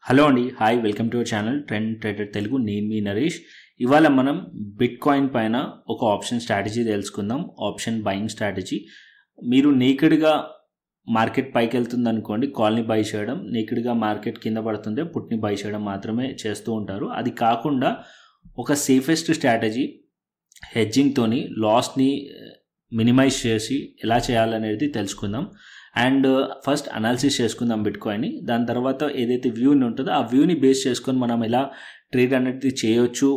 Hello అండి, hi, welcome to our channel trend trader Telugu. నేను మీ నరేష్. ఇవాళ మనం బిట్ కాయిన్ పైన ఒక ఆప్షన్ స్ట్రాటజీ తెలుసుకుందాం. Option buying strategy. మీరు నేకెడ్గా మార్కెట్ పైకి వెళ్తుంది అనుకోండి, కాల్ని బై చేయడం, నేకెడ్గా మార్కెట్ కింద పడుతుంటే పుట్ని బై చేయడం మాత్రమే చేస్తూ ఉంటారు. అది కాకుండా ఒక సేఫెస్ట్ స్ట్రాటజీ హెడ్జింగ్తోని లాస్ని మినిమైజ్ చేసి ఎలా చేయాలనేది తెలుసుకుందాం. అండ్ ఫస్ట్ అనాలిసిస్ చేసుకుందాం బిట్ కాయిన్ని. దాని తర్వాత ఏదైతే వ్యూని ఉంటుందో ఆ వ్యూని బేస్ చేసుకొని మనం ఎలా ట్రేడ్ అనేది చేయొచ్చు,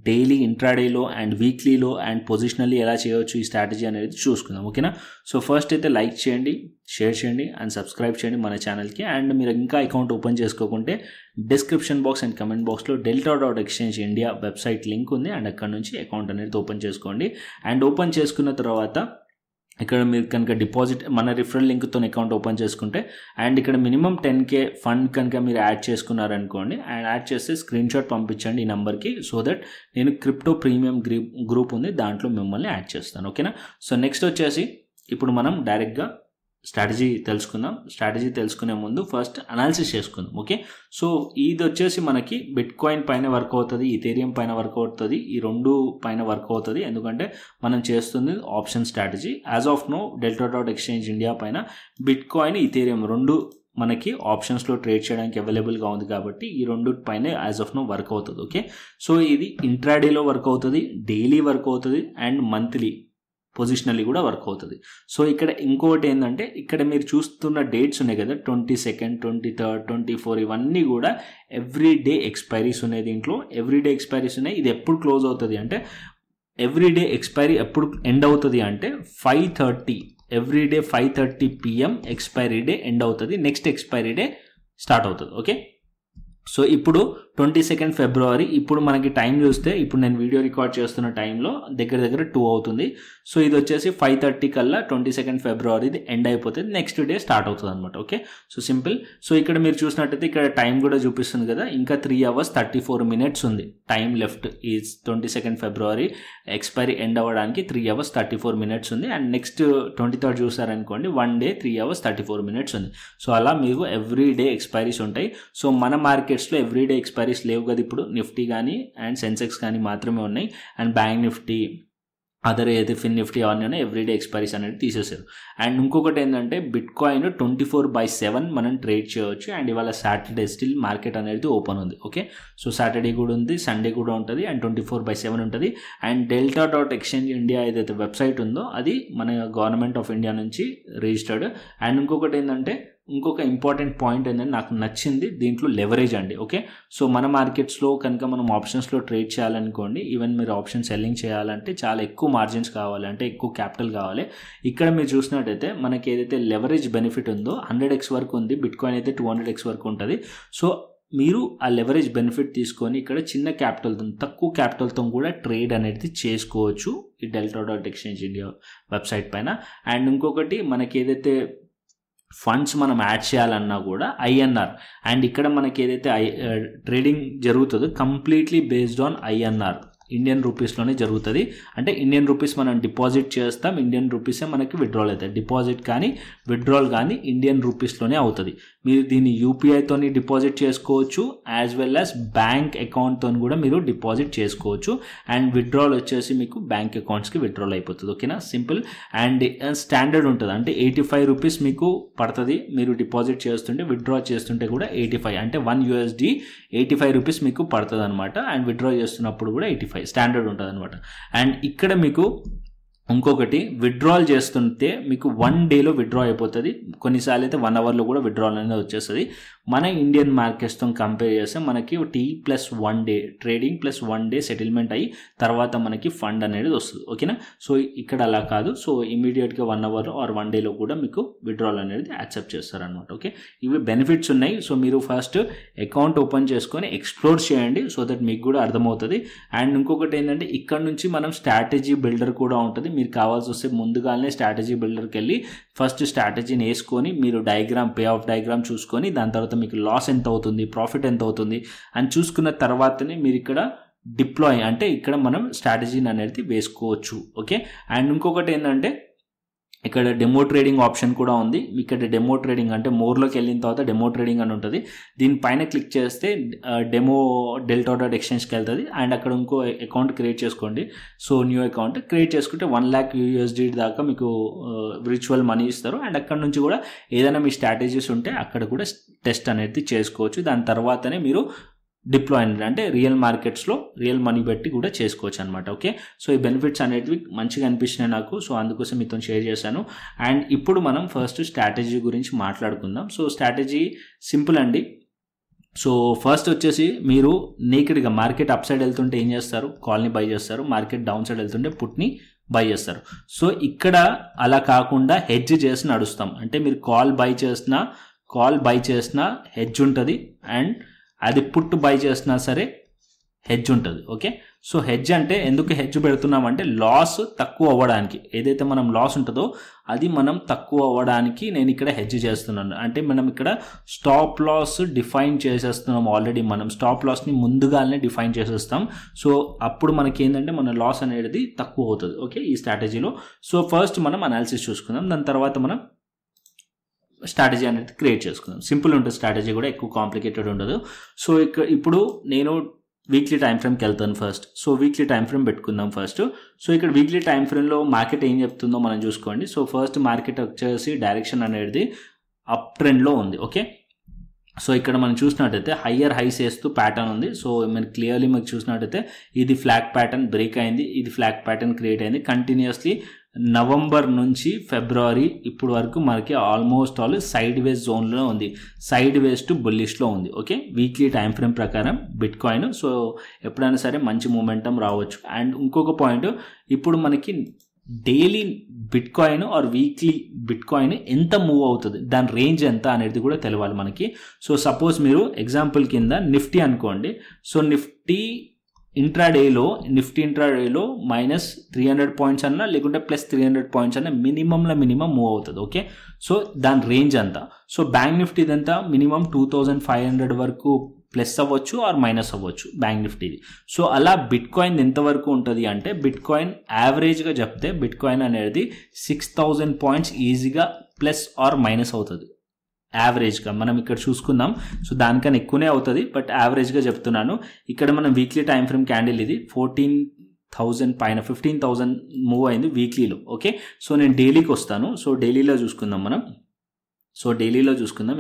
డైలీ, ఇంట్రాడేలో అండ్ వీక్లీలో అండ్ పొజిషనల్లీ ఎలా చేయొచ్చు ఈ స్ట్రాటజీ అనేది చూసుకుందాం. ఓకేనా? సో ఫస్ట్ అయితే లైక్ చేయండి, షేర్ చేయండి అండ్ సబ్స్క్రైబ్ చేయండి మన ఛానల్కి. అండ్ మీరు ఇంకా అకౌంట్ ఓపెన్ చేసుకోకుంటే డిస్క్రిప్షన్ బాక్స్ అండ్ కమెంట్ బాక్స్లో delta.exchange India వెబ్సైట్ లింక్ ఉంది. అండ్ అక్కడ నుంచి అకౌంట్ అనేది ఓపెన్ చేసుకోండి. అండ్ ఓపెన్ చేసుకున్న తర్వాత ఇక్కడ మీరు కనుక డిపాజిట్ మన రిఫరల్ లింక్తో అకౌంట్ ఓపెన్ చేసుకుంటే అండ్ ఇక్కడ మినిమం 10K ఫండ్ కనుక మీరు యాడ్ చేసుకున్నారనుకోండి, అండ్ యాడ్ చేస్తే స్క్రీన్ షాట్ పంపించండి ఈ నెంబర్కి. సో దట్ నేను క్రిప్టో ప్రీమియం గ్రూప్ ఉంది, దాంట్లో మిమ్మల్ని యాడ్ చేస్తాను. ఓకేనా? సో నెక్స్ట్ వచ్చేసి ఇప్పుడు మనం డైరెక్ట్గా స్ట్రాటజీ తెలుసుకుందాం. స్ట్రాటజీ తెలుసుకునే ముందు ఫస్ట్ అనాలిసిస్ చేసుకుందాం. ఓకే? సో ఇది వచ్చేసి మనకి బిట్ కాయిన్ పైన వర్క్ అవుతుంది, ఇథేరియం పైన వర్క్ అవుతుంది, ఈ రెండు పైన వర్క్ అవుతుంది. ఎందుకంటే మనం చేస్తుంది option strategy. As of now delta.exchange India పైన బిట్ కాయిన్, ఇథేరియం రెండు మనకి ఆప్షన్స్లో ట్రేడ్ చేయడానికి అవైలబుల్గా ఉంది కాబట్టి ఈ రెండు పైన యాజ్ ఆఫ్ నో వర్క్ అవుతుంది. ఓకే? సో ఇది ఇంట్రాడేలో వర్క్ అవుతుంది, డైలీ వర్క్ అవుతుంది అండ్ మంత్లీ పొజిషనల్లీ కూడా వర్క్ అవుతుంది. సో ఇక్కడ ఇంకోటి ఏంటంటే ఇక్కడ మీరు చూస్తున్న డేట్స్ ఉన్నాయి కదా, 22nd, 23rd, 24 ఇవన్నీ కూడా ఎవ్రీడే ఎక్స్పైరీస్ ఉన్నాయి. దీంట్లో ఎవ్రీడే ఎక్స్పైరీస్ ఉన్నాయి. ఇది ఎప్పుడు క్లోజ్ అవుతుంది అంటే ఎవ్రీడే ఎక్స్పైరీ ఎప్పుడు ఎండ్ అవుతుంది అంటే 5:30 everyday 5:30 PM expiry day end అవుతుంది, నెక్స్ట్ ఎక్స్పైరీ డే స్టార్ట్ అవుతుంది. ఓకే? సో ఇప్పుడు 22nd February, ఇప్పుడు మనకి టైం చూస్తే ఇప్పుడు నేను వీడియో రికార్డ్ చేస్తున్న టైంలో దగ్గర 2 అవుతుంది. సో ఇది వచ్చేసి 5:30 కల్లా 22nd February ఇది ఎండ్ అయిపోతుంది, నెక్స్ట్ డే స్టార్ట్ అవుతుంది అనమాట. ఓకే? So simple. సో ఇక్కడ మీరు చూసినట్టయితే ఇక్కడ టైం కూడా చూపిస్తుంది కదా, ఇంకా 3 hours 34 minutes ఉంది టైం లెఫ్ట్. ఈ 22nd February ఎక్స్పైరీ ఎండ్ అవ్వడానికి 3 hours 34 minutes ఉంది. And next 23rd చూసారనుకోండి, 1 day 3 hours 34 minutes ఉంది. సో అలా మీకు ఎవ్రీ డే ఎక్స్పైరీస్ ఉంటాయి. సో మన మార్కెట్స్లో ఎవ్రీడే ఎక్స్పైరీస్ లేవు కదా, ఇప్పుడు నిఫ్టీ కానీ అండ్ సెన్సెక్స్ కానీ మాత్రమే ఉన్నాయి. అండ్ బ్యాంక్ నిఫ్టీ, అదర్ ఏదైతే ఫిన్ నిఫ్టీ అవన్నీ ఉన్నాయి, ఎవ్రీడే ఎక్స్పైరీస్ అనేది తీసేసారు. అండ్ ఇంకొకటి ఏంటంటే బిట్ కాయిన్ 24/7 మనం ట్రేడ్ చేయవచ్చు. అండ్ ఇవాళ సాటర్డే స్టిల్ మార్కెట్ అనేది ఓపెన్ ఉంది. ఓకే? సో సాటర్డే కూడా ఉంది, సండే కూడా ఉంటుంది అండ్ 24/7 ఉంటుంది. అండ్ delta.exchange India ఏదైతే వెబ్సైట్ ఉందో అది మన గవర్నమెంట్ ఆఫ్ ఇండియా నుంచి రిజిస్టర్డ్. అండ్ ఇంకొకటి ఏంటంటే ఇంకొక ఇంపార్టెంట్ పాయింట్ ఏంటంటే నాకు నచ్చింది దీంట్లో లెవరేజ్ అండి. ఓకే? సో మన మార్కెట్స్లో కనుక మనం ఆప్షన్స్లో ట్రేడ్ చేయాలనుకోండి, ఈవెన్ మీరు ఆప్షన్ సెల్లింగ్ చేయాలంటే చాలా ఎక్కువ మార్జిన్స్ కావాలి, అంటే ఎక్కువ క్యాపిటల్ కావాలి. ఇక్కడ మీరు చూసినట్టయితే మనకి ఏదైతే లెవరేజ్ బెనిఫిట్ ఉందో 100x వరకు ఉంది, బిట్ కాయిన్ అయితే 200x వరకు ఉంటుంది. సో మీరు ఆ లెవరేజ్ బెనిఫిట్ తీసుకొని ఇక్కడ చిన్న క్యాపిటల్తో, తక్కువ క్యాపిటల్తో కూడా ట్రేడ్ అనేది చేసుకోవచ్చు ఈ delta.exchange India వెబ్సైట్ పైన. అండ్ ఇంకొకటి మనకి ఏదైతే ఫండ్స్ మనం యాడ్ చేయాలన్నా కూడా INR, అండ్ ఇక్కడ మనకి ఏదైతే ట్రేడింగ్ జరుగుతుందో completely based on INR, Indian రూపీస్లోనే జరుగుతుంది. అంటే ఇండియన్ రూపీస్ మనం డిపాజిట్ చేస్తాం, ఇండియన్ రూపీసే మనకి విత్డ్రాల్ అవుతాయి. డిపాజిట్ కానీ విత్డ్రాల్ కానీ ఇండియన్ రూపీస్లోనే అవుతుంది. మీరు దీన్ని UPIతోని డిపాజిట్ చేసుకోవచ్చు, యాజ్ వెల్ యాజ్ బ్యాంక్ అకౌంట్తో కూడా మీరు డిపాజిట్ చేసుకోవచ్చు. అండ్ విత్డ్రాల్ వచ్చేసి మీకు బ్యాంక్ అకౌంట్స్కి విత్డ్రాల్ అయిపోతుంది. ఓకేనా? సింపుల్. అండ్ స్టాండర్డ్ ఉంటుంది, అంటే 85 రూపీస్ మీకు పడుతుంది మీరు డిపాజిట్ చేస్తుంటే, విత్డ్రా చేస్తుంటే కూడా 85, అంటే $1 85 రూపీస్ మీకు పడుతుంది అనమాట. అండ్ విత్డ్రా చేస్తున్నప్పుడు కూడా 85 స్టాండర్డ్ ఉంటుంది అనమాట. అండ్ ఇక్కడ మీకు ఇంకొకటి విత్డ్రాల్ చేస్తుంటే మీకు 1 డేలో విత్డ్రా అయిపోతుంది, కొన్నిసార్లు అయితే 1 అవర్లో కూడా విత్డ్రాల్ అనేది వచ్చేస్తుంది. మన ఇండియన్ మార్కెట్స్తో కంపేర్ చేస్తే మనకి T+1 day trading +1 day settlement అయ్యి తర్వాత మనకి ఫండ్ అనేది వస్తుంది. ఓకేనా? సో ఇక్కడ అలా కాదు. సో ఇమీడియట్గా 1 అవర్ ఆర్ 1 డేలో కూడా మీకు విత్డ్రాల్ అనేది యాక్సెప్ట్ చేస్తారనమాట. ఓకే? ఇవి బెనిఫిట్స్ ఉన్నాయి. సో మీరు ఫస్ట్ అకౌంట్ ఓపెన్ చేసుకొని ఎక్స్ప్లోర్ చేయండి, సో దట్ మీకు కూడా అర్థమవుతుంది. అండ్ ఇంకొకటి ఏంటంటే ఇక్కడ నుంచి మనం స్ట్రాటజీ బిల్డర్ కూడా ఉంటుంది. మీరు కావాల్సి వస్తే ముందుగానే స్ట్రాటజీ బిల్డర్కి వెళ్ళి ఫస్ట్ స్ట్రాటజీని వేసుకొని మీరు డయాగ్రామ్, పే ఆఫ్ డయాగ్రామ్ చూసుకొని దాని తర్వాత మీకు లాస్ ఎంత అవుతుంది, ప్రాఫిట్ ఎంత అవుతుంది అని చూసుకున్న తర్వాతనే మీరు ఇక్కడ డిప్లాయ్, అంటే ఇక్కడ మనం స్ట్రాటజీని అనేది వేసుకోవచ్చు. ఓకే? అండ్ ఇంకొకటి ఏంటంటే ఇక్కడ డెమో ట్రేడింగ్ ఆప్షన్ కూడా ఉంది. ఇక్కడ డెమో ట్రేడింగ్ అంటే మోర్లోకి వెళ్ళిన తర్వాత డెమో ట్రేడింగ్ అని ఉంటుంది. దీనిపైన క్లిక్ చేస్తే డెమో delta.exchangeకి వెళ్తుంది అండ్ అక్కడ ఇంకో అకౌంట్ క్రియేట్ చేసుకోండి. సో న్యూ అకౌంట్ క్రియేట్ చేసుకుంటే 1 lakh USD దాకా మీకు విర్చువల్ మనీ ఇస్తారు అండ్ అక్కడ నుంచి కూడా ఏదైనా మీ స్ట్రాటజీస్ ఉంటే అక్కడ కూడా టెస్ట్ అనేది చేసుకోవచ్చు. దాని తర్వాతనే మీరు డిప్లాయ్మెంట్ అంటే రియల్ మార్కెట్స్లో రియల్ మనీ పెట్టి కూడా చేసుకోవచ్చు అనమాట. ఓకే, సో ఈ బెనిఫిట్స్ అనేటివి మంచిగా అనిపించినాయి నాకు. సో అందుకోసం మీతో షేర్ చేశాను. అండ్ ఇప్పుడు మనం ఫస్ట్ స్ట్రాటజీ గురించి మాట్లాడుకుందాం. సో స్ట్రాటజీ సింపుల్ అండి. సో ఫస్ట్ వచ్చేసి మీరు నేకెడ్గా మార్కెట్ అప్ సైడ్ వెళ్తుంటే ఏం చేస్తారు, కాల్ని బై చేస్తారు. మార్కెట్ డౌన్ సైడ్ వెళ్తుంటే పుట్ని బై చేస్తారు. సో ఇక్కడ అలా కాకుండా హెడ్జ్ చేసి నడుస్తాం. అంటే మీరు కాల్ బై చేసినా హెడ్జ్ ఉంటుంది అండ్ అది పుట్ బై చేసినా సరే హెడ్జ్ ఉంటుంది. ఓకే, సో హెడ్జ్ అంటే ఎందుకు హెడ్జ్ పెడుతున్నామంటే లాస్ తక్కువ అవ్వడానికి, ఏదైతే మనం లాస్ ఉంటుందో అది మనం తక్కువ అవ్వడానికి నేను ఇక్కడ హెడ్జ్ చేస్తున్నాను. అంటే మనం ఇక్కడ స్టాప్ లాస్ డిఫైన్ చేసేస్తున్నాం. ఆల్రెడీ మనం స్టాప్ లాస్ని ముందుగానే డిఫైన్ చేసేస్తాం. సో అప్పుడు మనకి ఏంటంటే మన లాస్ అనేది తక్కువ అవుతుంది. ఓకే, ఈ స్ట్రాటజీలో. సో ఫస్ట్ మనం అనాలిసిస్ చూసుకుందాం, దాని తర్వాత మనం స్ట్రాటజీ అనేది క్రియేట్ చేసుకుందాం. సింపుల్ ఉంటుంది స్ట్రాటజీ కూడా, ఎక్కువ కాంప్లికేటెడ్ ఉండదు. సో ఇప్పుడు నేను వీక్లీ టైం ఫ్రేమ్కి వెళ్తాను first. So weekly time frame పెట్టుకుందాం ఫస్ట్. సో ఇక్కడ వీక్లీ టైం ఫ్రేమ్లో మార్కెట్ ఏం చెప్తుందో మనం చూసుకోండి. సో ఫస్ట్ మార్కెట్ వచ్చేసి డైరెక్షన్ అనేది అప్ ట్రెండ్లో ఉంది. ఓకే, సో ఇక్కడ మనం చూసినట్టయితే హయ్యర్ హైస్ వేస్తూ ప్యాటర్న్ ఉంది. సో మనం క్లియర్లీ మనకు చూసినట్టయితే ఇది ఫ్లాగ్ ప్యాటర్న్ బ్రేక్ అయింది, ఇది ఫ్లాగ్ ప్యాటర్న్ క్రియేట్ అయింది. కంటిన్యూస్లీ నవంబర్ నుంచి ఫిబ్రవరి ఇప్పుడు వరకు మనకి ఆల్మోస్ట్ ఆల్ సైడ్ వేస్ జోన్లో ఉంది, సైడ్ వేస్ టు బుల్లిష్లో ఉంది. ఓకే, వీక్లీ టైం ఫ్రేమ్ ప్రకారం బిట్ కాయిన్. సో ఎప్పుడైనా సరే మంచి మూమెంటం రావచ్చు. అండ్ ఇంకొక పాయింట్, ఇప్పుడు మనకి daily bit coin or weekly bit coin ఎంత మూవ్ అవుతుంది, దాని రేంజ్ ఎంత అనేది కూడా తెలవాలి మనకి. సో సపోజ్ మీరు ఎగ్జాంపుల్ కింద నిఫ్టీ అనుకోండి. సో నిఫ్టీ ఇంట్రాడేలో మైనస్ 300 పాయింట్స్ అన్నా లేకుంటే ప్లస్ 300 పాయింట్స్ అన్నా మినిమం మూవ్ అవుతుంది. ఓకే, సో దాని రేంజ్ అంతా. సో బ్యాంక్ నిఫ్టీ అంతా మినిమం 2500 వరకు ప్లస్ అవ్వచ్చు ఆర్ మైనస్ అవ్వచ్చు బ్యాంక్ నిఫ్టీది. సో అలా బిట్ కాయిన్ ఎంతవరకు ఉంటుంది అంటే, బిట్ కాయిన్ యావరేజ్గా చెప్తే బిట్ కాయిన్ అనేది 6000 పాయింట్స్ ఈజీగా ప్లస్ ఆర్ మైనస్ అవుతుంది యావరేజ్గా. మనం ఇక్కడ చూసుకుందాం. సో దానికన్నా ఎక్కువనే అవుతుంది, బట్ యావరేజ్గా చెప్తున్నాను. ఇక్కడ మనం వీక్లీ టైం ఫ్రేమ్ క్యాండిల్ ఇది 14,000 పైన 15,000 మూవ్ అయింది వీక్లీలో. ఓకే, సో నేను డైలీకి వస్తాను. సో డైలీలో చూసుకుందాం మనం.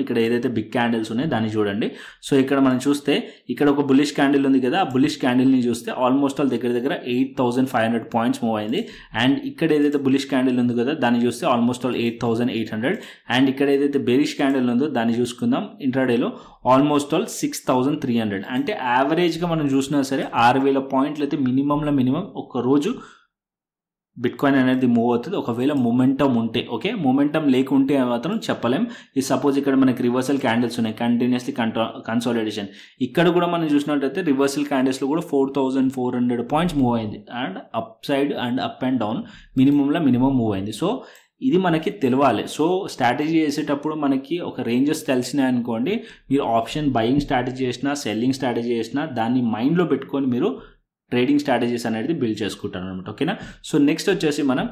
ఇక్కడ ఏదైతే బిగ్ క్యాండిల్స్ ఉన్నాయో దాన్ని చూడండి. సో ఇక్కడ మనం చూస్తే ఇక్కడ ఒక బుల్లిష్ క్యాండిల్ ఉంది కదా, ఆ బుల్లిష్ క్యాండిల్ని చూస్తే ఆల్మోస్ట్ ఆల్ దగ్గర 8,500 పాయింట్స్ మూవ్ అయింది. అండ్ ఇక్కడ ఏదైతే బుల్లిష్ క్యాండిల్ ఉంది కదా దాన్ని చూస్తే ఆల్మోస్ట్ ఆల్ 8,800. అండ్ ఇక్కడ ఏదైతే బెరిష్ క్యాండిల్ ఉందో దాన్ని చూసుకుందాం ఇంట్రాడేలో ఆల్మోస్ట్ ఆల్ 6,300. అంటే యావరేజ్గా మనం చూసినా సరే 6,000 పాయింట్లు అయితే మినిమం ఒక రోజు బిట్ కాయిన్ అనేది మూవ్ అవుతుంది, ఒకవేళ మొమెంటం ఉంటే. ఓకే, మొమెంటం లేకుంటే మాత్రం చెప్పలేం. ఈ సపోజ్ ఇక్కడ మనకి రివర్సల్ క్యాండిల్స్ ఉన్నాయి, కంటిన్యూస్లీ కన్సాలిడేషన్. ఇక్కడ కూడా మనం చూసినట్టయితే రివర్సల్ క్యాండిల్స్లో కూడా 4,400 పాయింట్స్ మూవ్ అయింది. And up side and up and down minimum move అయింది. సో ఇది మనకి తెలవాలి. సో స్ట్రాటజీ చేసేటప్పుడు మనకి ఒక రేంజెస్ తెలిసినాయి అనుకోండి, మీరు ఆప్షన్ బయింగ్ స్ట్రాటజీ చేసినా సెల్లింగ్ స్ట్రాటజీ చేసినా దాన్ని మైండ్లో పెట్టుకొని మీరు ట్రేడింగ్ స్ట్రాటజీస్ అనేది బిల్డ్ చేసుకుంటారు అనమాట. ఓకేనా, సో నెక్స్ట్ వచ్చేసి మనం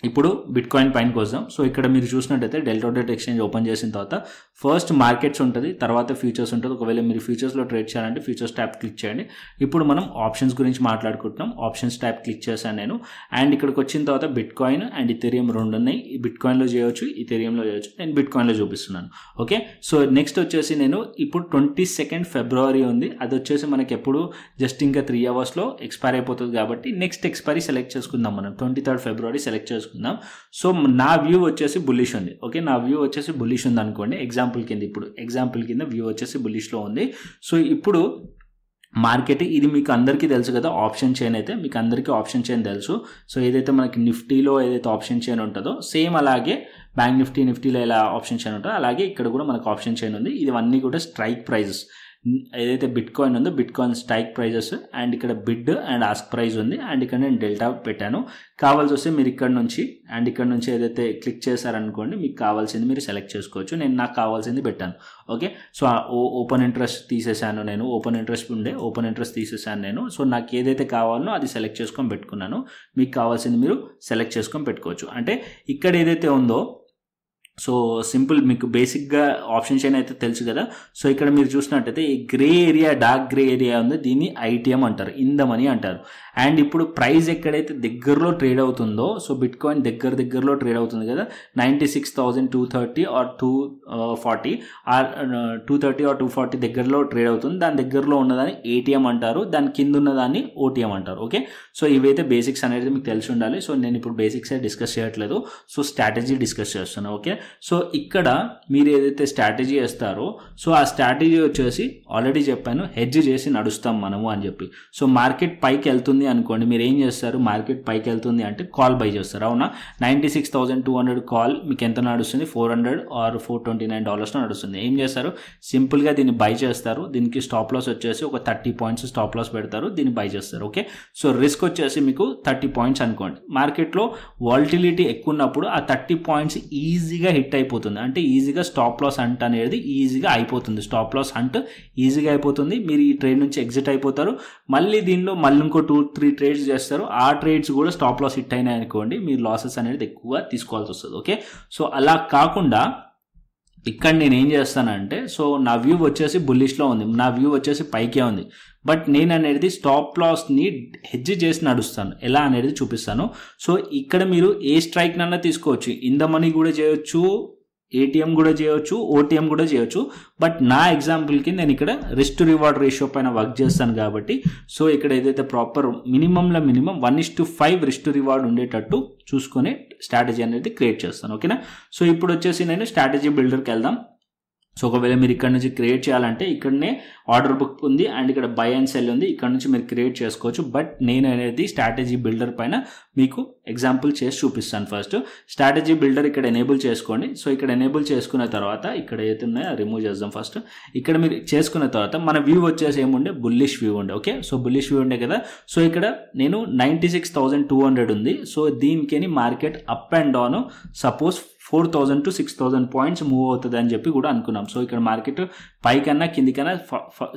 ఇప్పుడు బిట్ కాయిన్ పైనకి వస్తాం. సో ఇక్కడ మీరు చూసినట్టయితే delta.exchange ఓపెన్ చేసిన తర్వాత ఫస్ట్ మార్కెట్స్ ఉంటుంది, తర్వాత ఫ్యూచర్స్ ఉంటుంది. ఒకవేళ మీరు ఫ్యూచర్స్లో ట్రేడ్ చేయాలంటే ఫ్యూచర్స్ ట్యాబ్ క్లిక్ చేయండి. ఇప్పుడు మనం ఆప్షన్స్ గురించి మాట్లాడుకుంటున్నాం. ఆప్షన్స్ ట్యాబ్ క్లిక్ చేశాను నేను. అండ్ ఇక్కడికి వచ్చిన తర్వాత బిట్ కాయిన్ అండ్ ఇథెరియం రెండు ఉన్నాయి. బిట్ కాయిన్లో చేయవచ్చు, ఇథెరియంలో చేయవచ్చు. నేను బిట్ కాయిన్లో చూపిస్తున్నాను. ఓకే, సో నెక్స్ట్ వచ్చేసి నేను ఇప్పుడు 22 ఫిబ్రవరి ఉంది. అది వచ్చేసి మనకి ఎప్పుడు జస్ట్ ఇంకా 3 అవర్స్లో ఎక్స్పైర్ అయిపోతుంది కాబట్టి నెక్స్ట్ ఎక్స్పైరీ సెలెక్ట్ చేసుకుందాం. మనం 23 ఫిబ్రవరి సెలెక్ట్ చేసుకుందాం. సో నా వ్యూ వచ్చేసి బుల్లిష్ ఉంది. ఓకే, నా వ్యూ వచ్చేసి బుల్లిష్ ఉంది అనుకోండి. ఎగ్జాంపుల్ కింద వ్యూ వచ్చేసి బుల్లిష్లో ఉంది. సో ఇప్పుడు మార్కెట్ ఇది మీకు అందరికీ తెలుసు కదా, ఆప్షన్ చైన్ అయితే మీకు అందరికీ ఆప్షన్ చైన్ తెలుసు. సో ఏదైతే మనకి నిఫ్టీలో ఏదైతే ఆప్షన్ చైన్ ఉంటుందో సేమ్ అలాగే బ్యాంక్ నిఫ్టీలో ఎలా ఆప్షన్ చైన్ ఉంటుందో అలాగే ఇక్కడ కూడా మనకు ఆప్షన్ చైన్ ఉంది. ఇవన్నీ కూడా స్ట్రైక్ ప్రైజెస్. ఏదైతే బిట్ కాయిన్ ఉందో bitcoin strike prices and ఇక్కడ బిడ్ అండ్ ఆస్క్ ప్రైస్ ఉంది అండ్ ఇక్కడ నేను డెల్టా పెట్టాను. కావాల్సి వస్తే మీరు ఇక్కడ నుంచి ఏదైతే క్లిక్ చేశారనుకోండి మీకు కావాల్సింది మీరు సెలెక్ట్ చేసుకోవచ్చు. నేను నాకు కావాల్సింది పెట్టాను. ఓకే, సో ఓపెన్ ఇంట్రెస్ట్ తీసేసాను, నేను ఓపెన్ ఇంట్రెస్ట్ తీసేసాను నేను. సో నాకు ఏదైతే కావాలనో అది సెలెక్ట్ చేసుకొని పెట్టుకున్నాను. మీకు కావాల్సింది మీరు సెలెక్ట్ చేసుకొని పెట్టుకోవచ్చు. అంటే ఇక్కడ ఏదైతే ఉందో సో సింపుల్, మీకు బేసిక్గా ఆప్షన్ చైన్ అయితే తెలుసు కదా. సో ఇక్కడ మీరు చూసినట్టయితే ఈ grey area, dark grey area ఉంది, దీన్ని ఐటీఎం అంటారు, ఇన్ ద మనీ అంటారు. అండ్ ఇప్పుడు ప్రైస్ ఎక్కడైతే దగ్గరలో ట్రేడ్ అవుతుందో, సో బిట్ కాయిన్ దగ్గరలో ట్రేడ్ అవుతుంది కదా, 96,230 ఆర్ 240 ఆర్ 230 ఆర్ 240 దగ్గరలో ట్రేడ్ అవుతుంది. దాని దగ్గరలో ఉన్నదాన్ని ఏటీఎం అంటారు, దాని కింద ఉన్నదాన్ని ఓటీఎం అంటారు. ఓకే, సో ఇవైతే బేసిక్స్ అనేది మీకు తెలిసి ఉండాలి. సో నేను ఇప్పుడు బేసిక్స్ డిస్కస్ చేయట్లేదు, సో స్ట్రాటజీ డిస్కస్ చేస్తున్నాను. ఓకే, సో ఇక్కడ మీరు ఏదైతే స్ట్రాటజీ వేస్తారో సో ఆ స్ట్రాటజీ వచ్చేసి ఆల్రెడీ చెప్పాను, హెడ్జ్ చేసి నడుస్తాం మనము అని చెప్పి. సో మార్కెట్ పైకి వెళ్తుంది అనుకోండి, మీరు ఏం చేస్తారు, మార్కెట్ పైకి వెళ్తుంది అంటే కాల్ బై చేస్తారు. అవునా, 96,200 కాల్ మీకు ఎంత నడుస్తుంది, $400 ఆర్ $429 నడుస్తుంది. ఏం చేస్తారు, సింపుల్గా దీన్ని బై చేస్తారు. దీనికి స్టాప్ లాస్ వచ్చేసి ఒక 30 పాయింట్స్ స్టాప్ లాస్ పెడతారు, దీన్ని బై చేస్తారు. ఓకే, సో రిస్క్ వచ్చేసి మీకు 30 పాయింట్స్ అనుకోండి. మార్కెట్లో వాలటిలిటీ ఎక్కువ ఉన్నప్పుడు ఆ 30 పాయింట్స్ ఈజీగా హిట్ అయిపోతుంది. అంటే ఈజీగా స్టాప్ లాస్ హంట్ అనేది ఈజీగా అయిపోతుంది. స్టాప్ లాస్ హంట్ ఈజీగా అయిపోతుంది. మీరు ఈ ట్రేడ్ నుంచి ఎగ్జిట్ అయిపోతారు. మళ్ళీ దీనిలో మళ్ళీ ఇంకో 2-3 ట్రేడ్స్ చేస్తారు. ఆ ట్రేడ్స్ కూడా స్టాప్ లాస్ హిట్ అయినాయి అనుకోండి, మీరు లాసెస్ అనేది ఎక్కువ తీసుకోవాల్సి వస్తుంది. ఓకే, సో అలా కాకుండా ఇక్కడ నేను ఏం చేస్తానంటే, సో నా వ్యూ వచ్చేసి బుల్లిష్లో ఉంది, నా వ్యూ వచ్చేసి పైకే ఉంది. బట్ నేను అనేది స్టాప్ లాస్ని హెడ్జ్ చేసి నడుస్తాను. ఎలా అనేది చూపిస్తాను. సో ఇక్కడ మీరు ఏ స్ట్రైక్ నన్నా తీసుకోవచ్చు, ఇన్ ద మనీ కూడా చేయొచ్చు, ఏటీఎం కూడా చేయొచ్చు, ఓటీఎం కూడా చేయొచ్చు. బట్ నా ఎగ్జాంపుల్కి నేను ఇక్కడ రిస్క్ టు రివార్డ్ రేషియో పైన వర్క్ చేస్తాను కాబట్టి సో ఇక్కడ ఏదైతే proper minimum 1:5 risk to reward ఉండేటట్టు చూసుకొని స్ట్రాటజీ అనేది క్రియేట్ చేస్తాను. ఓకేనా, సో ఇప్పుడు వచ్చేసి నేను స్ట్రాటజీ బిల్డర్కి వెళ్దాం. సో ఒకవేళ మీరు ఇక్కడ నుంచి క్రియేట్ చేయాలంటే ఇక్కడనే ఆర్డర్ బుక్ ఉంది అండ్ ఇక్కడ బై అండ్ సెల్ ఉంది, ఇక్కడ నుంచి మీరు క్రియేట్ చేసుకోవచ్చు. బట్ నేను అనేది స్ట్రాటజీ బిల్డర్ పైన మీకు ఎగ్జాంపుల్ చేసి చూపిస్తాను. ఫస్ట్ స్ట్రాటజీ బిల్డర్ ఇక్కడ ఎనేబుల్ చేసుకోండి. సో ఇక్కడ ఎనేబుల్ చేసుకున్న తర్వాత ఇక్కడ ఏదైతే ఉన్నాయో రిమూవ్ చేద్దాం. ఫస్ట్ ఇక్కడ మీరు చేసుకున్న తర్వాత మన వ్యూ వచ్చేసి ఏముండే, బుల్లిష్ వ్యూ ఉండే. ఓకే, సో బుల్లిష్ వ్యూ ఉండే కదా. సో ఇక్కడ నేను 96,200 ఉంది. సో దీనికి market up and down suppose 4,000 to 6,000 points move అవుతుంది అని చెప్పి కూడా అనుకున్నాం. సో ఇక్కడ మార్కెట్ పైకన్నా కిందికన్నా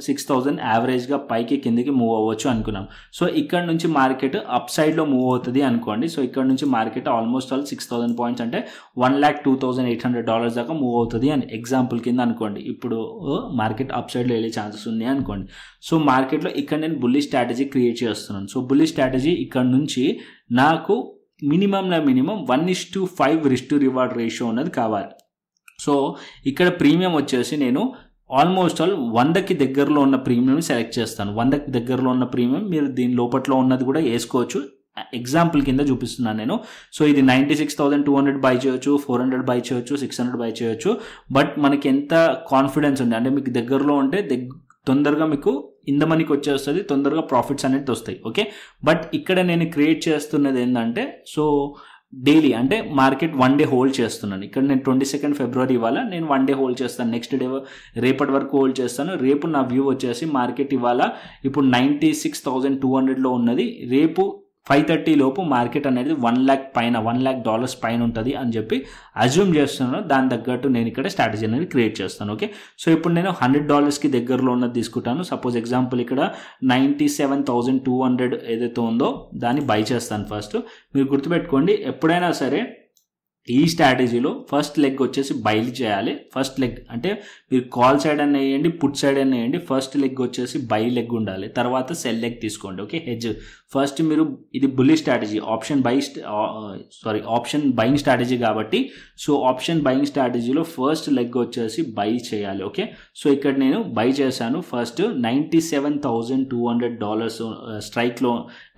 6,000 యావరేజ్గా పైకి కిందికి మూవ్ అవ్వచ్చు అనుకున్నాం. సో ఇక్కడ నుంచి మార్కెట్ అప్ సైడ్లో మూవ్ అవుతుంది అనుకోండి. సో ఇక్కడ నుంచి మార్కెట్ ఆల్మోస్ట్ 6,000 పాయింట్స్ అంటే $1,02,800 దాకా మూవ్ అవుతుంది అని ఎగ్జాంపుల్ కింద అనుకోండి. ఇప్పుడు మార్కెట్ అప్ సైడ్లో వెళ్ళే ఛాన్సెస్ ఉన్నాయి అనుకోండి. సో మార్కెట్లో ఇక్కడ నేను బుల్లిష్ స్ట్రాటజీ క్రియేట్ చేస్తున్నాను. సో బుల్లిష్ స్ట్రాటజీ ఇక్కడ నుంచి నాకు minimum 1:5 risk to reward ratio ఉన్నది కావాలి. సో ఇక్కడ ప్రీమియం వచ్చేసి నేను ఆల్మోస్ట్ 100కి దగ్గరలో ఉన్న ప్రీమియం సెలెక్ట్ చేస్తాను. 100కి దగ్గరలో ఉన్న ప్రీమియం మీరు దీని లోపట్లో ఉన్నది కూడా వేసుకోవచ్చు. ఎగ్జాంపుల్ కింద చూపిస్తున్నాను నేను. సో ఇది 96,200 బై చేయొచ్చు, 400 బై చేయొచ్చు, 600 బై చేయొచ్చు. బట్ మనకి ఎంత కాన్ఫిడెన్స్ ఉంది అంటే మీకు దగ్గరలో ఉంటే తొందరగా మీకు ఇన్ ద మనీకి వచ్చేస్తుంది, తొందరగా ప్రాఫిట్స్ అనేది వస్తాయి. ఓకే, బట్ ఇక్కడ నేను క్రియేట్ చేస్తున్నది ఏంటంటే సో డైలీ అంటే మార్కెట్ 1 డే హోల్డ్ చేస్తున్నాను. ఇక్కడ నేను 22 ఫిబ్రవరి ఇవాళ నేను 1 డే హోల్డ్ చేస్తాను. నెక్స్ట్ డే రేపటి వరకు హోల్డ్ చేస్తాను. రేపు నా వ్యూ వచ్చేసి మార్కెట్ ఇవాళ ఇప్పుడు 96,200లో ఉన్నది. రేపు 5:30 లోపు మార్కెట్ అనేది $1,00,000 పైన ఉంటుంది అని చెప్పి అజ్యూమ్ చేస్తున్నాను. దాని తగ్గట్టు నేను ఇక్కడ స్ట్రాటజీ అనేది క్రియేట్ చేస్తాను. ఓకే, సో ఇప్పుడు నేను $100కి దగ్గరలో ఉన్నది తీసుకుంటాను. సపోజ్ ఎగ్జాంపుల్ ఇక్కడ 97,200 ఏదైతే ఉందో దాన్ని బై చేస్తాను. ఫస్ట్ మీరు గుర్తుపెట్టుకోండి, ఎప్పుడైనా సరే ఈ స్ట్రాటజీలో ఫస్ట్ లెగ్ వచ్చేసి బైలు చేయాలి. ఫస్ట్ లెగ్ అంటే మీరు కాల్ సైడ్ అని వేయండి, పుట్ సైడ్ అని వేయండి. ఫస్ట్ లెగ్ వచ్చేసి బై లెగ్ ఉండాలి, తర్వాత సెల్ లెగ్ తీసుకోండి. ఓకే, హెడ్జ్ ఫస్ట్ మీరు ఇది bullish strategy, option buying strategy కాబట్టి సో ఆప్షన్ బయింగ్ స్ట్రాటజీలో ఫస్ట్ లెగ్ వచ్చేసి బై చేయాలి. ఓకే, సో ఇక్కడ నేను బై చేశాను. ఫస్ట్ $97,200 స్ట్రైక్లో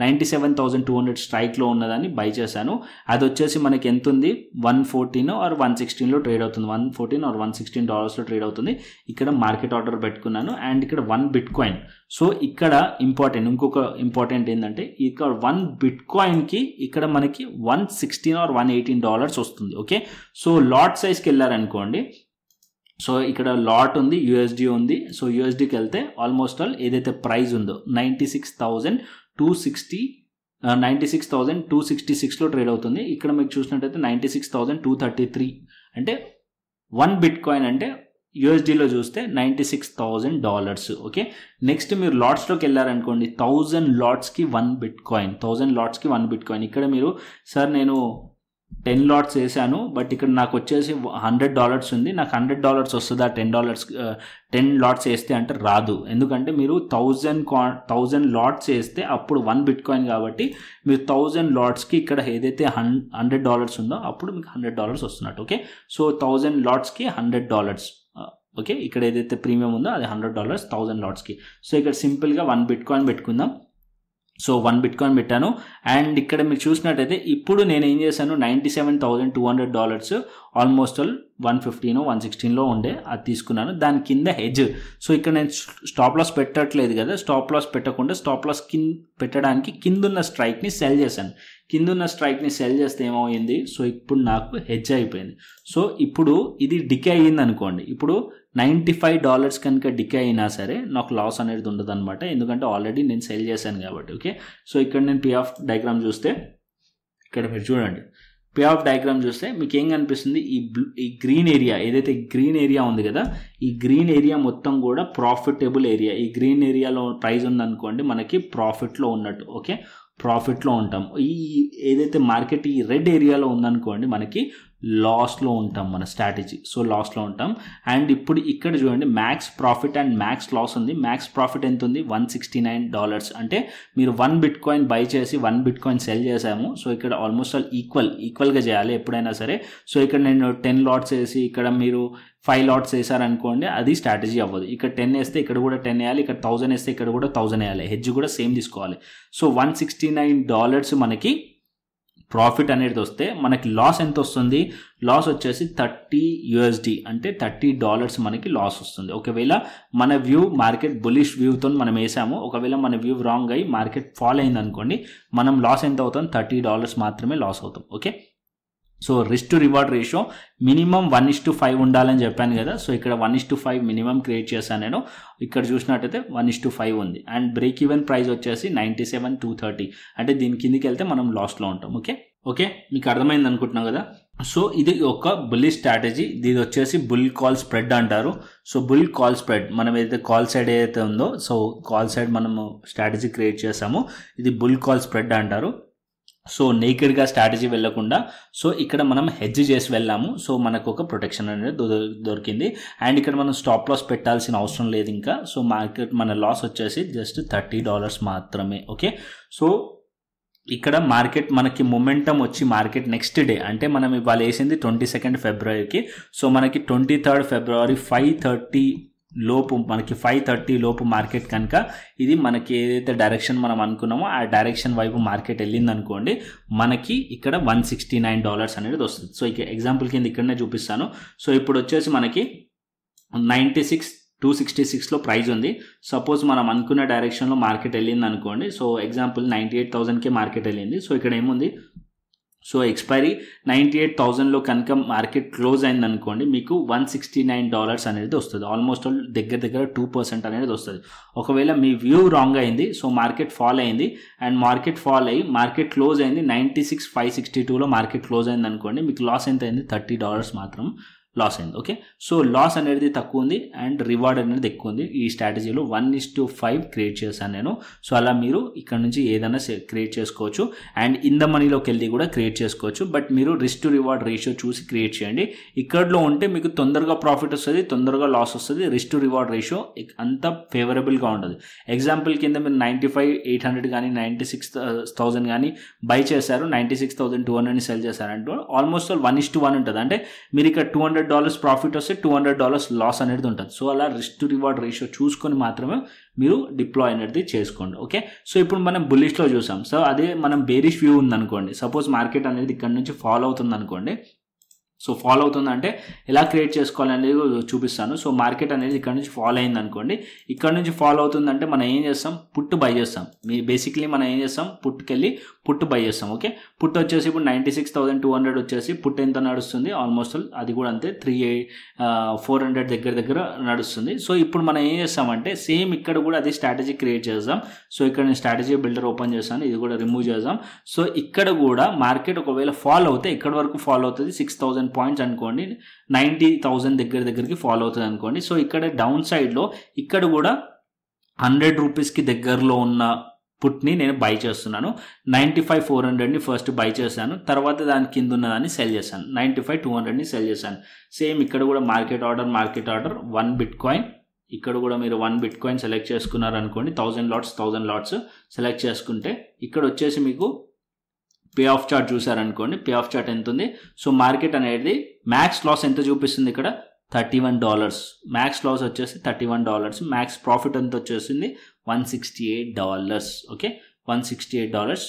97,200 స్ట్రైక్లో ఉన్నదాన్ని బై చేశాను. అది వచ్చేసి మనకి ఎంత ఉంది, 114 ఆర్ 116లో ట్రేడ్ అవుతుంది. $114 ఆర్ $116లో ట్రేడ్ అవుతుంది. ఇక్కడ మార్కెట్ ఆర్డర్ పెట్టుకున్నాను అండ్ ఇక్కడ 1 బిట్ కాయిన్. సో ఇక్కడ ఇంకొక ఇంపార్టెంట్ ఏంటంటే ఇక్కడ 1 బిట్ కాయిన్కి ఇక్కడ మనకి $116 ఆర్ $118 వస్తుంది. ఓకే, సో లాట్ సైజ్కి వెళ్ళారనుకోండి. సో ఇక్కడ లాట్ ఉంది, యూఎస్డి ఉంది. సో యూఎస్డికి వెళ్తే ఆల్మోస్ట్ ఆల్ ఏదైతే ప్రైస్ ఉందో 96,266లో ట్రేడ్ అవుతుంది. ఇక్కడ మీకు చూసినట్టయితే 96,233 అంటే 1 బిట్కాయిన్ అంటే యూఎస్డీలో చూస్తే $96,000. ఓకే, నెక్స్ట్ మీరు లాట్స్లోకి వెళ్ళారనుకోండి 1000 లాట్స్కి 1 బిట్కాయిన్, 1000 లాట్స్కి 1 బిట్కాయిన్. ఇక్కడ మీరు సార్ నేను 10 లాట్స్ వేసాను బట్ ఇక్కడ నాకు వచ్చేసి $100 ఉంది, నాకు $100 వస్తుందా 10 లాట్స్ వేస్తే అంటే రాదు. ఎందుకంటే మీరు 1000 లాట్స్ వేస్తే అప్పుడు 1 బిట్కాయిన్ కాబట్టి మీరు 1000 లాట్స్కి ఇక్కడ ఏదైతే $100 ఉందో అప్పుడు మీకు $100 వస్తున్నట్టు. Okay, so 1000 లాట్స్కి $100. ఓకే, ఇక్కడ ఏదైతే ప్రీమియం ఉందో అది $100 1000 లాట్స్కి. సో ఇక్కడ సింపుల్గా 1 బిట్కాయిన్ పెట్టుకుందాం. సో 1 బిట్కాయిన్ పెట్టాను. అండ్ ఇక్కడ మీరు చూసినట్టయితే ఇప్పుడు నేను ఏం చేశాను, $97,200 ఆల్మోస్ట్ ఆల్ 115 116లో ఉండే అది తీసుకున్నాను. దాని కింద హెడ్జ్. సో ఇక్కడ నేను స్టాప్ లాస్ పెట్టట్లేదు కదా, స్టాప్ లాస్ పెట్టకుండా స్టాప్ లాస్ పెట్టడానికి కిందున్న స్ట్రైక్ని సెల్ చేశాను. కిందున్న స్ట్రైక్ని సెల్ చేస్తే ఏమైంది, సో ఇప్పుడు నాకు హెడ్జ్ అయిపోయింది. సో ఇప్పుడు ఇది డికే అయ్యింది అనుకోండి, ఇప్పుడు $95 కనుక డికే అయినా సరే నాకు లాస్ అనేది ఉండదు అనమాట, ఎందుకంటే ఆల్రెడీ నేను సెల్ చేశాను కాబట్టి. ఓకే, సో ఇక్కడ నేను పే ఆఫ్ డయాగ్రామ్ చూస్తే ఇక్కడ మీరు చూడండి, పే ఆఫ్ డయాగ్రామ్ చూస్తే మీకు ఏం కనిపిస్తుంది, ఈ గ్రీన్ ఏరియా ఏదైతే గ్రీన్ ఏరియా ఉంది కదా, ఈ గ్రీన్ ఏరియా మొత్తం కూడా ప్రాఫిటబుల్ ఏరియా. ఈ గ్రీన్ ఏరియాలో ప్రైస్ ఉందనుకోండి మనకి ప్రాఫిట్లో ఉన్నట్టు. ఓకే, ప్రాఫిట్లో ఉంటాం. ఈ ఏదైతే మార్కెట్ ఈ రెడ్ ఏరియాలో ఉందనుకోండి మనకి లాస్లో ఉంటాం మన స్ట్రాటజీ. సో లాస్లో ఉంటాం. అండ్ ఇప్పుడు ఇక్కడ చూడండి max profit and max loss ఉంది. మ్యాక్స్ ప్రాఫిట్ ఎంత ఉంది, $169. అంటే మీరు 1 బిట్కాయిన్ బై చేసి 1 బిట్కాయిన్ సెల్ చేసాము. సో ఇక్కడ ఆల్మోస్ట్ ఆల్ ఈక్వల్గా చేయాలి ఎప్పుడైనా సరే. సో ఇక్కడ నేను 10 లాట్స్ వేసి ఇక్కడ మీరు 5 లాట్స్ వేసారనుకోండి అది స్ట్రాటజీ అవ్వదు. ఇక్కడ 10 వేస్తే ఇక్కడ కూడా 10 వేయాలి, ఇక్కడ 1000 వేస్తే ఇక్కడ కూడా 1000 వేయాలి, హెడ్జ్ కూడా సేమ్ తీసుకోవాలి. సో $169 మనకి ప్రాఫిట్ అనేది వస్తే మనకి లాస్ ఎంత వస్తుంది, లాస్ వచ్చేసి $30 అంటే $30 మనకి లాస్ వస్తుంది. ఒకవేళ మన వ్యూ మార్కెట్ బులిష్ వ్యూతో మనం వేసాము, ఒకవేళ మన వ్యూ రాంగ్ అయ్యి మార్కెట్ ఫాల్ అయింది అనుకోండి మనం లాస్ ఎంత అవుతాం, $30 మాత్రమే లాస్ అవుతాం. Okay, so risk to reward ratio minimum 1:5 ఉండాలని చెప్పాను కదా. సో ఇక్కడ 1:5 మినిమం క్రియేట్ చేశాను నేను. ఇక్కడ చూసినట్టయితే 1:5 ఉంది. అండ్ బ్రేక్ ఈవెన్ ప్రైస్ వచ్చేసి 97,230 అంటే దీని కిందికి వెళ్తే మనం లాస్లో ఉంటాం. ఓకే, మీకు అర్థమైంది అనుకుంటున్నాం కదా. సో ఇది ఒక బుల్లిష్ స్ట్రాటజీ. ఇది వచ్చేసి బుల్ కాల్ స్ప్రెడ్ అంటారు. సో బుల్ కాల్ స్ప్రెడ్ మనం ఏదైతే కాల్ సైడ్ ఏదైతే ఉందో, సో కాల్ సైడ్ మనము స్ట్రాటజీ క్రియేట్ చేసాము, ఇది బుల్ కాల్ స్ప్రెడ్ అంటారు. సో నేకెడ్గా స్ట్రాటజీ వెళ్ళకుండా సో ఇక్కడ మనం హెడ్జ్ చేసి వెళ్ళాము. సో మనకు ఒక ప్రొటెక్షన్ అనేది దొరికింది. అండ్ ఇక్కడ మనం స్టాప్ లాస్ పెట్టాల్సిన అవసరం లేదు ఇంకా. సో మార్కెట్ మన లాస్ వచ్చేసి జస్ట్ $30 మాత్రమే. ఓకే, సో ఇక్కడ మార్కెట్ మనకి మొమెంటం వచ్చి మార్కెట్ నెక్స్ట్ డే అంటే మనం ఇవాళ వేసింది 22 ఫిబ్రవరికి. సో మనకి 23 ఫిబ్రవరి 5:30 లోపు మనకి 5:30 లోపు మార్కెట్ కనుక ఇది మనకి ఏదైతే డైరెక్షన్ మనం అనుకున్నామో ఆ డైరెక్షన్ వైపు మార్కెట్ వెళ్ళింది అనుకోండి మనకి ఇక్కడ $169 అనేది వస్తుంది. సో ఇక ఎగ్జాంపుల్ కింద ఇక్కడనే చూపిస్తాను. సో ఇప్పుడు వచ్చేసి మనకి 96,266లో ప్రైస్ ఉంది. సపోజ్ మనం అనుకున్న డైరెక్షన్లో మార్కెట్ వెళ్ళింది అనుకోండి. సో ఎగ్జాంపుల్ 98,000కే మార్కెట్ వెళ్ళింది. సో ఇక్కడ ఏముంది, సో ఎక్స్పైరీ 98,000లో కనుక మార్కెట్ క్లోజ్ అయింది అనుకోండి మీకు $169 అనేది వస్తుంది. ఆల్మోస్ట్ దగ్గర 2% అనేది వస్తుంది. ఒకవేళ మీ వ్యూ రాంగ్ అయింది, సో మార్కెట్ ఫాల్ అయింది అండ్ మార్కెట్ ఫాల్ అయ్యి మార్కెట్ క్లోజ్ అయింది 96,562లో మార్కెట్ క్లోజ్ అయింది అనుకోండి మీకు లాస్ ఎంత అయింది, $30 మాత్రం లాస్ అయింది. ఓకే, సో లాస్ అనేది తక్కువ ఉంది అండ్ రివార్డ్ అనేది ఎక్కువ ఉంది. ఈ స్ట్రాటజీలో 1:5 క్రియేట్ చేశాను నేను. సో అలా మీరు ఇక్కడ నుంచి ఏదైనా క్రియేట్ చేసుకోవచ్చు అండ్ ఇన్ ద మనీలోకి వెళ్ళి కూడా క్రియేట్ చేసుకోవచ్చు. బట్ మీరు రిస్క్ టు రివార్డ్ రేషియో చూసి క్రియేట్ చేయండి. ఇక్కడలో ఉంటే మీకు తొందరగా ప్రాఫిట్ వస్తుంది, తొందరగా లాస్ వస్తుంది. రిస్క్ టు రివార్డ్ రేషియో అంత ఫేవరబుల్గా ఉండదు. ఎగ్జాంపుల్ కింద మీరు 95,800 కానీ 96,000 కానీ బై చేశారు, 96,200 సెల్ చేశారంటూ ఆల్మోస్ట్ 1:1 ఉంటుంది. అంటే మీరు ఇక్కడ $200 ప్రాఫిట్ వస్తే $200 లాస్ అనేది ఉంటుంది. సో అలా రిస్క్ టు రివార్డ్ రేషియో చూసుకొని మాత్రమే మీరు డిప్లాయ్ అనేది చేసుకోండి. ఓకే, సో ఇప్పుడు మనం బుల్లిష్లో చూసాం. సో అదే మనం బేరిష్ వ్యూ ఉందనుకోండి, సపోజ్ మార్కెట్ అనేది ఇక్కడ నుంచి ఫాలో అవుతుంది అనుకోండి. సో ఫాలో అవుతుందంటే ఎలా క్రియేట్ చేసుకోవాలనేది చూపిస్తాను. సో మార్కెట్ అనేది ఇక్కడ నుంచి ఫాలో అయింది అనుకోండి, ఇక్కడ నుంచి ఫాలో అవుతుందంటే మనం ఏం చేస్తాం, పుట్ బై చేస్తాం. బేసిక్లీ మనం ఏం చేస్తాం, పుట్కెళ్ళి పుట్ బై చేస్తాం. ఓకే, పుట్ వచ్చేసి ఇప్పుడు 96,200 వచ్చేసి పుట్ ఎంత నడుస్తుంది, ఆల్మోస్ట్ అది కూడా అంతే 400 దగ్గర నడుస్తుంది. సో ఇప్పుడు మనం ఏం చేస్తామంటే సేమ్ ఇక్కడ కూడా అదే స్ట్రాటజీ క్రియేట్ చేద్దాం. సో ఇక్కడ నేను స్ట్రాటజీ బిల్డర్ ఓపెన్ చేస్తాను, ఇది కూడా రిమూవ్ చేద్దాం. సో ఇక్కడ కూడా మార్కెట్ ఒకవేళ ఫాలో అవుతే ఇక్కడ వరకు ఫాలో అవుతుంది 6,000 పాయింట్స్ అనుకోండి, 90,000 దగ్గరికి ఫాలో అవుతుంది అనుకోండి. సో ఇక్కడ డౌన్ సైడ్లో ఇక్కడ కూడా 100 రూపీస్కి దగ్గరలో ఉన్న పుట్ని నేను బై చేస్తున్నాను. 95,400ని ఫస్ట్ బై చేశాను, తర్వాత దాని కింద ఉన్నదాన్ని సెల్ చేశాను, 95,200ని సెల్ చేశాను. సేమ్ ఇక్కడ కూడా మార్కెట్ ఆర్డర్ 1 బిట్కాయిన్, ఇక్కడ కూడా మీరు 1 బిట్కాయిన్ సెలెక్ట్ చేసుకున్నారు అనుకోండి, 1000 లాట్స్ సెలెక్ట్ చేసుకుంటే ఇక్కడ వచ్చేసి మీకు పే ఆఫ్ చార్ట్ చూసారనుకోండి, పే ఆఫ్ చార్ట్ ఎంత ఉంది. సో మార్కెట్ అనేది మ్యాక్స్ లాస్ ఎంత చూపిస్తుంది ఇక్కడ, $31. మ్యాక్స్ లాస్ వచ్చేసి $31, మ్యాక్స్ ప్రాఫిట్ ఎంత వచ్చేసింది $168. Okay, $168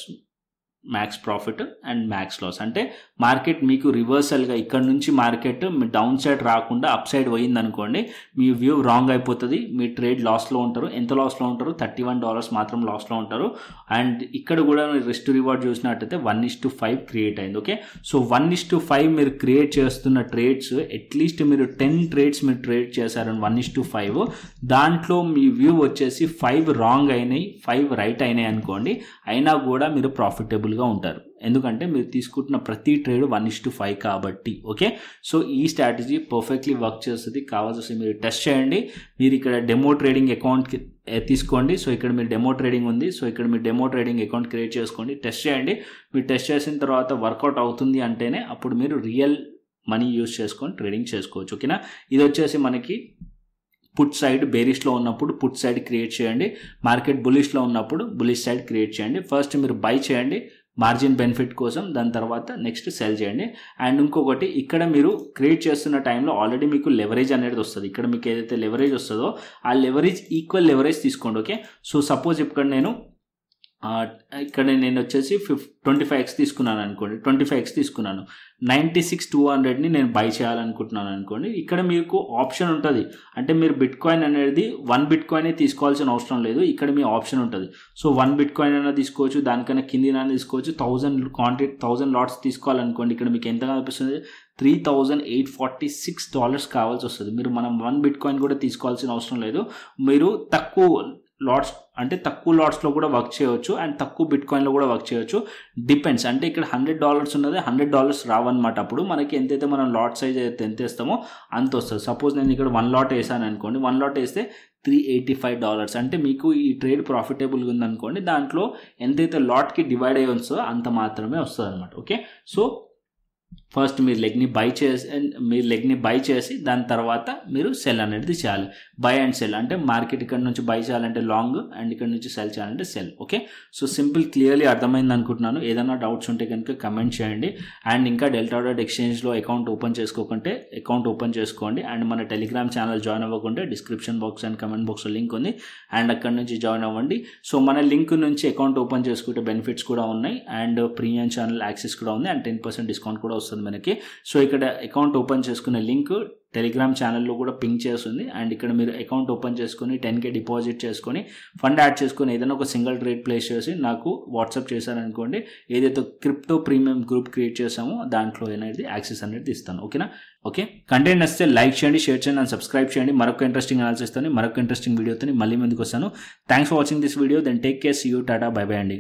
max profit and max loss. అంటే మార్కెట్ మీకు రివర్సల్గా ఇక్కడ నుంచి మార్కెట్ మీ డౌన్ సైడ్ రాకుండా అప్ సైడ్ పోయింది అనుకోండి, మీ వ్యూ రాంగ్ అయిపోతుంది, మీ ట్రేడ్ లాస్లో ఉంటారు. ఎంత లాస్లో ఉంటారు, $31 మాత్రం లాస్లో ఉంటారు. అండ్ ఇక్కడ కూడా రిస్క్ రివార్డ్ చూసినట్టయితే 1:5 క్రియేట్ అయింది. ఓకే, సో 1:5 మీరు క్రియేట్ చేస్తున్న ట్రేడ్స్ అట్లీస్ట్ మీరు 10 ట్రేడ్స్ మీరు ట్రేడ్ చేశారని 1:5, దాంట్లో మీ వ్యూ వచ్చేసి 5 రాంగ్ అయినాయి, 5 రైట్ అయినాయి అనుకోండి, అయినా కూడా మీరు ప్రాఫిటబుల్గా ఉంటారు. ఎందుకంటే మీరు తీసుకుంటున్న ప్రతి ట్రేడ్ 1:5 కాబట్టి. ఓకే, సో ఈ స్ట్రాటజీ పర్ఫెక్ట్లీ వర్క్ చేస్తుంది. కావాల్సి మీరు టెస్ట్ చేయండి. మీరు ఇక్కడ డెమో ట్రేడింగ్ అకౌంట్కి తీసుకోండి. సో ఇక్కడ మీరు డెమో ట్రేడింగ్ ఉంది, సో ఇక్కడ మీరు డెమో ట్రేడింగ్ అకౌంట్ క్రియేట్ చేసుకోండి, టెస్ట్ చేయండి. మీరు టెస్ట్ చేసిన తర్వాత వర్కౌట్ అవుతుంది అంటేనే అప్పుడు మీరు రియల్ మనీ యూజ్ చేసుకొని ట్రేడింగ్ చేసుకోవచ్చు. ఓకేనా, ఇది వచ్చేసి మనకి పుట్ సైడ్ బేరిష్లో ఉన్నప్పుడు పుట్ సైడ్ క్రియేట్ చేయండి, మార్కెట్ బులిష్లో ఉన్నప్పుడు బులిష్ సైడ్ క్రియేట్ చేయండి. ఫస్ట్ మీరు బై చేయండి మార్జిన్ బెనిఫిట్ కోసం, దాని తర్వాత నెక్స్ట్ సెల్ చేయండి. అండ్ ఇంకొకటి, ఇక్కడ మీరు క్రియేట్ చేస్తున్న టైంలో ఆల్రెడీ మీకు లెవరేజ్ అనేది వస్తుంది. ఇక్కడ మీకు ఏదైతే లెవరేజ్ వస్తుందో ఆ లెవరేజ్ ఈక్వల్ లెవరేజ్ తీసుకోండి. ఓకే, సో సపోజ్ ఇక్కడ నేను వచ్చేసి 25x తీసుకున్నాను అనుకోండి, 25x తీసుకున్నాను, 96,200ని నేను బై చేయాలనుకుంటున్నాను అనుకోండి. ఇక్కడ మీకు ఆప్షన్ ఉంటుంది, అంటే మీరు బిట్కాయిన్ అనేది 1 బిట్కాయినే తీసుకోవాల్సిన అవసరం లేదు. ఇక్కడ మీ ఆప్షన్ ఉంటుంది. సో 1 బిట్కాయిన్ అయినా తీసుకోవచ్చు, దానికన్నా కిందిన తీసుకోవచ్చు. 1000 లాట్స్ తీసుకోవాలనుకోండి, ఇక్కడ మీకు ఎంత కనిపిస్తుంది, $3,846 కావాల్సి వస్తుంది. మనం 1 బిట్కాయిన్ కూడా తీసుకోవాల్సిన అవసరం లేదు. మీరు తక్కువ లాట్స్లో కూడా వర్క్ చేయవచ్చు అండ్ తక్కువ బిట్కాయిన్లో కూడా వర్క్ చేయవచ్చు. డిపెండ్స్, అంటే ఇక్కడ $100 ఉన్నది, $100 రావన్నమాట. అప్పుడు మనకి ఎంతైతే మనం లాట్ సైజ్ అయితే ఎంత వేస్తామో అంత వస్తుంది. సపోజ్ నేను ఇక్కడ 1 లాట్ వేసాను అనుకోండి, 1 లాట్ వేస్తే $385. అంటే మీకు ఈ ట్రేడ్ ప్రాఫిటబుల్గా ఉందనుకోండి, దాంట్లో ఎంతైతే లాట్కి డివైడ్ అయ్యి వస్తుందో అంత మాత్రమే వస్తుంది అనమాట. ఓకే, సో ఫస్ట్ మీరు లెగ్ని బై చేసి దాని తర్వాత మీరు సెల్ అనేది చేయాలి. బై అండ్ సెల్ అంటే మార్కెట్ ఇక్కడ నుంచి బై చేయాలంటే లాంగ్ అండ్ ఇక్కడ నుంచి సెల్ చేయాలంటే cell. Okay, so simple clearly అర్థమైంది అనుకుంటున్నాను. ఏదైనా డౌట్స్ ఉంటే కనుక కమెంట్ చేయండి. అండ్ ఇంకా డెల్టా డాట్ ఎక్స్చేంజ్లో అకౌంట్ ఓపెన్ చేసుకోకుంటే అకౌంట్ ఓపెన్ చేసుకోండి. అండ్ మన టెలిగ్రామ్ ఛానల్ జాయిన్ అవ్వకుంటే డిస్క్రిప్షన్ బాక్స్ అండ్ కమెంట్ బాక్స్లో లింక్ ఉంది, అండ్ అక్కడ నుంచి జాయిన్ అవ్వండి. సో మన లింక్ నుంచి అకౌంట్ ఓపెన్ చేసుకుంటే బెనిఫిట్స్ కూడా ఉన్నాయి, అండ్ ప్రీమియం ఛానల్ యాక్సెస్ కూడా ఉంది, అండ్ 10% డిస్కౌంట్ కూడా వస్తుంది మనకి. సో ఇక్కడ అకౌంట్ ఓపెన్ చేసుకునే లింక్ టెలిగ్రామ్ ఛానల్లో కూడా పింక్ చేస్తుంది. అండ్ ఇక్కడ మీరు అకౌంట్ ఓపెన్ చేసుకొని 10K డిపాజిట్ చేసుకొని ఫండ్ యాడ్ చేసుకొని ఏదైనా ఒక సింగిల్ ట్రేడ్ ప్లేస్ చేసి నాకు వాట్సాప్ చేశారనుకోండి, ఏదైతే క్రిప్టో ప్రీమియం గ్రూప్ క్రియేట్ చేసామో దాంట్లో అనేది యాక్సెస్ అనేది ఇస్తాను. ఓకేనా, ఓకే, కంటెంట్ నచ్చితే లైక్ చేయండి, షేర్ చేయండి అండ్ సబ్స్క్రైబ్ చేయండి. మరొక ఇంట్రెస్టింగ్ అనాలిసిస్ తోని మరొక ఇంట్రెస్టింగ్ వీడియోతో మళ్ళీ ముందుకు వస్తాను. Thanks for watching this video. Then take care, see you, tata, bye bye అండి.